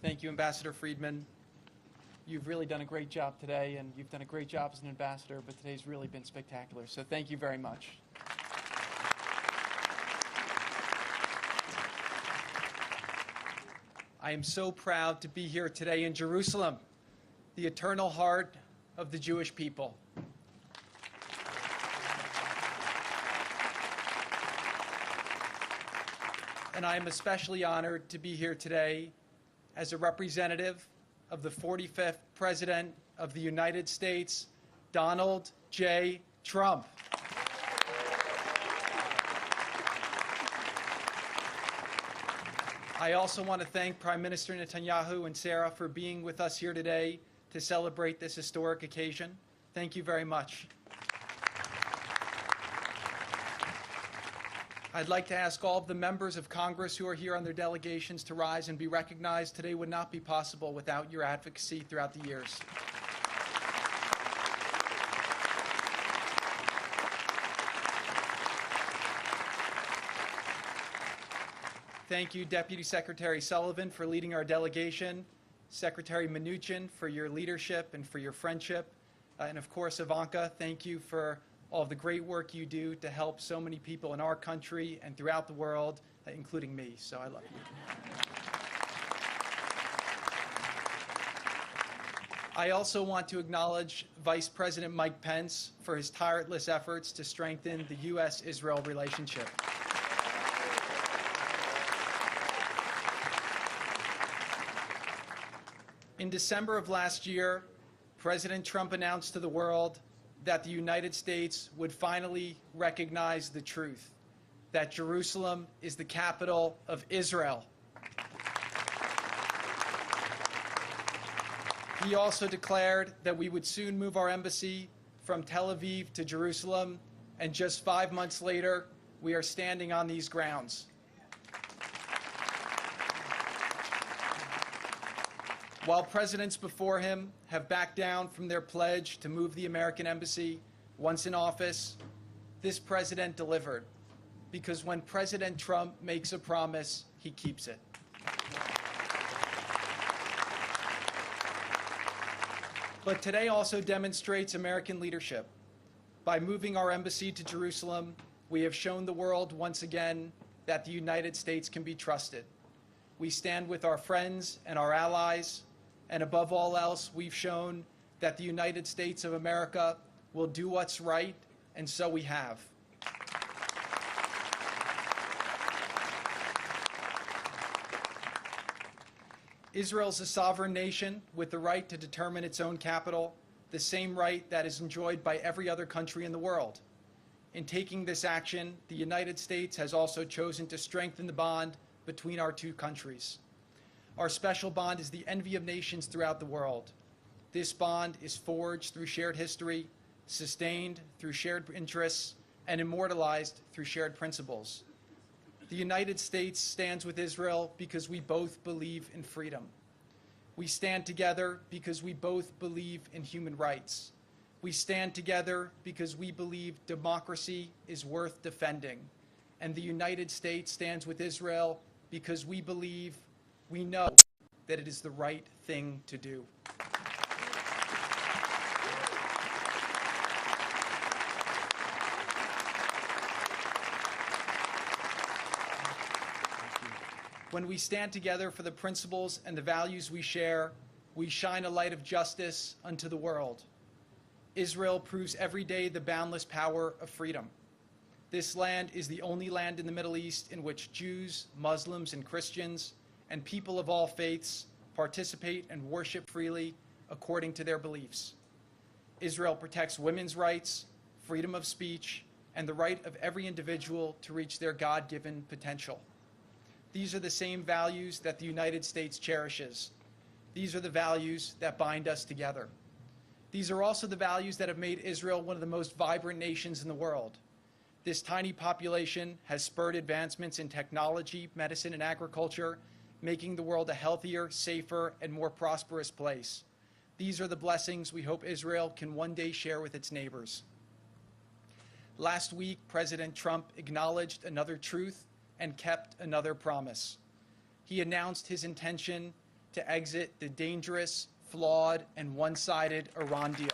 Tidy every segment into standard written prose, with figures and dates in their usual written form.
Thank you, Ambassador Friedman. You've really done a great job today, and you've done a great job as an ambassador, but today's really been spectacular. So thank you very much. I am so proud to be here today in Jerusalem, the eternal heart of the Jewish people. And I am especially honored to be here today as a representative of the 45th President of the United States, Donald J. Trump. I also want to thank Prime Minister Netanyahu and Sarah for being with us here today to celebrate this historic occasion. Thank you very much. I'd like to ask all of the members of Congress who are here on their delegations to rise and be recognized. Today would not be possible without your advocacy throughout the years. Thank you, Deputy Secretary Sullivan, for leading our delegation, Secretary Mnuchin for your leadership and for your friendship, and of course, Ivanka, thank you for all of the great work you do to help so many people in our country and throughout the world, including me. So I love you. I also want to acknowledge Vice President Mike Pence for his tireless efforts to strengthen the U.S.-Israel relationship. In December of last year, President Trump announced to the world that the United States would finally recognize the truth, that Jerusalem is the capital of Israel. He also declared that we would soon move our embassy from Tel Aviv to Jerusalem, and just 5 months later, we are standing on these grounds. While presidents before him have backed down from their pledge to move the American embassy once in office, this president delivered, because when President Trump makes a promise, he keeps it. But today also demonstrates American leadership. By moving our embassy to Jerusalem, we have shown the world once again that the United States can be trusted. We stand with our friends and our allies, and above all else, we've shown that the United States of America will do what's right, and so we have. Israel is a sovereign nation with the right to determine its own capital, the same right that is enjoyed by every other country in the world. In taking this action, the United States has also chosen to strengthen the bond between our two countries. Our special bond is the envy of nations throughout the world. This bond is forged through shared history, sustained through shared interests, and immortalized through shared principles. The United States stands with Israel because we both believe in freedom. We stand together because we both believe in human rights. We stand together because we believe democracy is worth defending. And the United States stands with Israel because we know that it is the right thing to do. When we stand together for the principles and the values we share, we shine a light of justice unto the world. Israel proves every day the boundless power of freedom. This land is the only land in the Middle East in which Jews, Muslims, and Christians, and people of all faiths participate and worship freely according to their beliefs. Israel protects women's rights, freedom of speech, and the right of every individual to reach their God-given potential. These are the same values that the United States cherishes. These are the values that bind us together. These are also the values that have made Israel one of the most vibrant nations in the world. This tiny population has spurred advancements in technology, medicine, and agriculture, making the world a healthier, safer, and more prosperous place. These are the blessings we hope Israel can one day share with its neighbors. Last week, President Trump acknowledged another truth and kept another promise. He announced his intention to exit the dangerous, flawed, and one-sided Iran deal.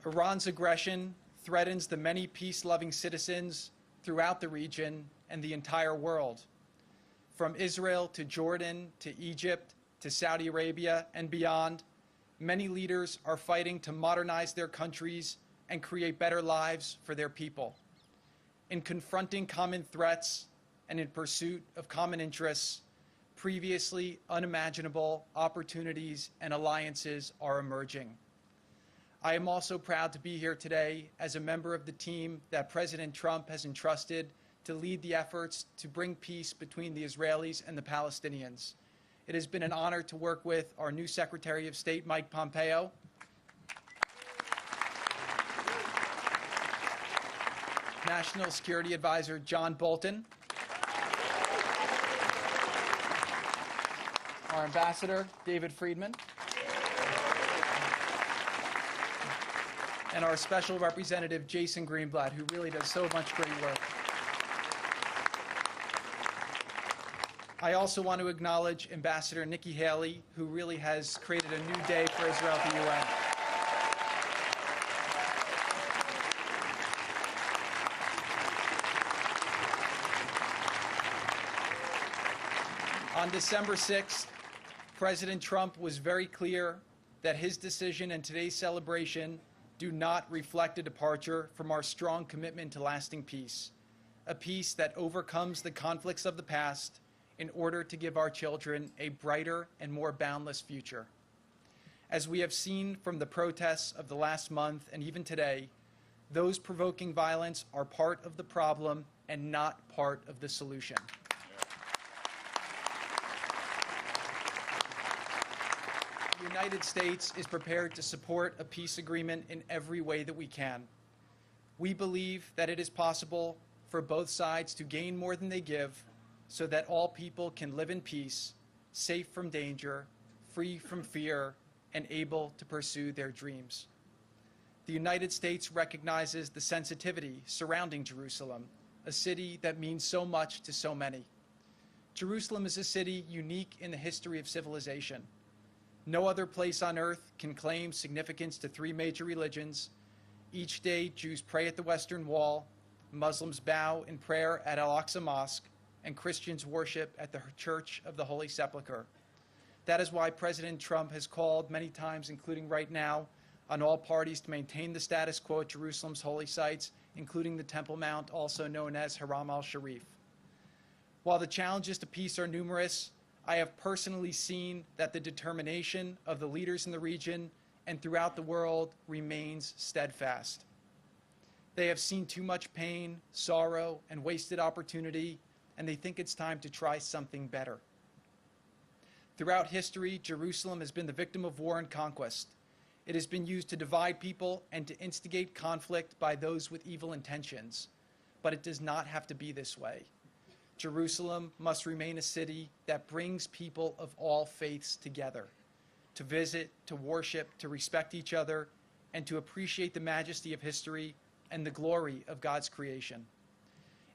Iran's aggression threatens the many peace-loving citizens throughout the region and the entire world. From Israel to Jordan to Egypt to Saudi Arabia and beyond, many leaders are fighting to modernize their countries and create better lives for their people. In confronting common threats and in pursuit of common interests, previously unimaginable opportunities and alliances are emerging. I am also proud to be here today as a member of the team that President Trump has entrusted to lead the efforts to bring peace between the Israelis and the Palestinians. It has been an honor to work with our new Secretary of State, Mike Pompeo, National Security Advisor John Bolton, our Ambassador, David Friedman, and our Special Representative, Jason Greenblatt, who really does so much great work. I also want to acknowledge Ambassador Nikki Haley, who really has created a new day for Israel at the UN. On December 6th, President Trump was very clear that his decision and today's celebration do not reflect a departure from our strong commitment to lasting peace, a peace that overcomes the conflicts of the past in order to give our children a brighter and more boundless future. As we have seen from the protests of the last month and even today, those provoking violence are part of the problem and not part of the solution. The United States is prepared to support a peace agreement in every way that we can. We believe that it is possible for both sides to gain more than they give so that all people can live in peace, safe from danger, free from fear, and able to pursue their dreams. The United States recognizes the sensitivity surrounding Jerusalem, a city that means so much to so many. Jerusalem is a city unique in the history of civilization. No other place on earth can claim significance to three major religions. Each day, Jews pray at the Western Wall, Muslims bow in prayer at Al-Aqsa Mosque, and Christians worship at the Church of the Holy Sepulchre. That is why President Trump has called many times, including right now, on all parties to maintain the status quo at Jerusalem's holy sites, including the Temple Mount, also known as Haram al-Sharif. While the challenges to peace are numerous, I have personally seen that the determination of the leaders in the region and throughout the world remains steadfast. They have seen too much pain, sorrow, and wasted opportunity, and they think it's time to try something better. Throughout history, Jerusalem has been the victim of war and conquest. It has been used to divide people and to instigate conflict by those with evil intentions. But it does not have to be this way. Jerusalem must remain a city that brings people of all faiths together, to visit, to worship, to respect each other, and to appreciate the majesty of history and the glory of God's creation.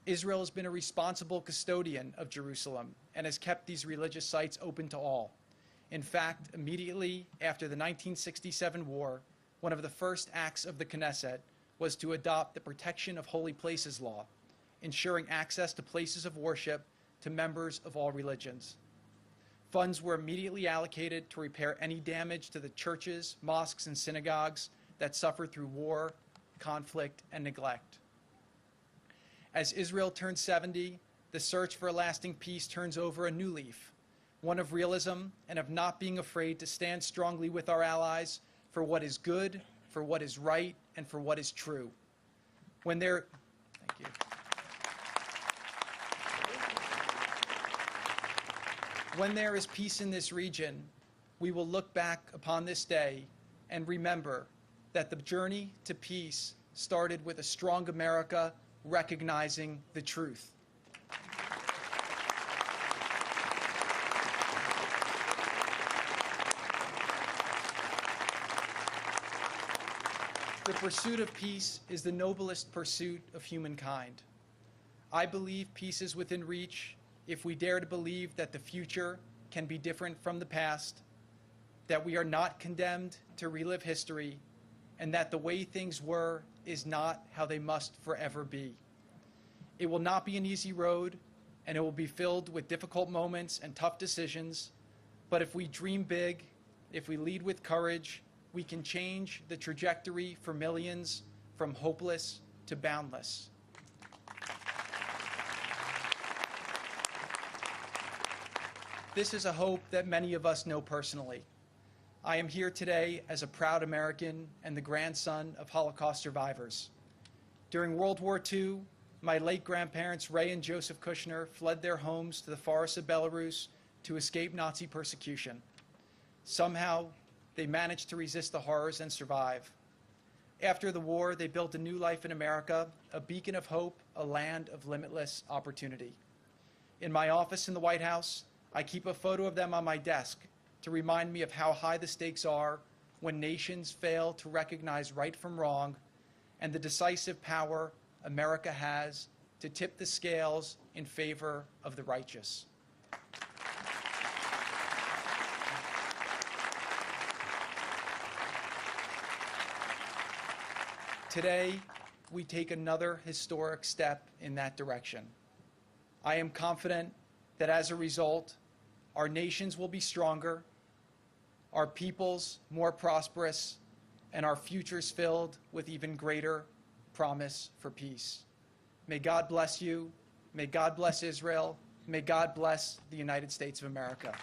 Israel has been a responsible custodian of Jerusalem and has kept these religious sites open to all. In fact, immediately after the 1967 war, one of the first acts of the Knesset was to adopt the Protection of Holy Places law, ensuring access to places of worship to members of all religions. Funds were immediately allocated to repair any damage to the churches, mosques, and synagogues that suffered through war, conflict, and neglect. As Israel turns 70, the search for a lasting peace turns over a new leaf, one of realism and of not being afraid to stand strongly with our allies for what is good, for what is right, and for what is true. Thank you. When there is peace in this region, we will look back upon this day and remember that the journey to peace started with a strong America recognizing the truth. The pursuit of peace is the noblest pursuit of humankind. I believe peace is within reach if we dare to believe that the future can be different from the past, that we are not condemned to relive history, and that the way things were is not how they must forever be. It will not be an easy road, and it will be filled with difficult moments and tough decisions, but if we dream big, if we lead with courage, we can change the trajectory for millions from hopeless to boundless. This is a hope that many of us know personally. I am here today as a proud American and the grandson of Holocaust survivors. During World War II, my late grandparents, Ray and Joseph Kushner, fled their homes to the forests of Belarus to escape Nazi persecution. Somehow, they managed to resist the horrors and survive. After the war, they built a new life in America, a beacon of hope, a land of limitless opportunity. In my office in the White House, I keep a photo of them on my desk to remind me of how high the stakes are when nations fail to recognize right from wrong, and the decisive power America has to tip the scales in favor of the righteous. Today, we take another historic step in that direction. I am confident that as a result, our nations will be stronger, our peoples more prosperous, and our futures filled with even greater promise for peace. May God bless you. May God bless Israel. May God bless the United States of America.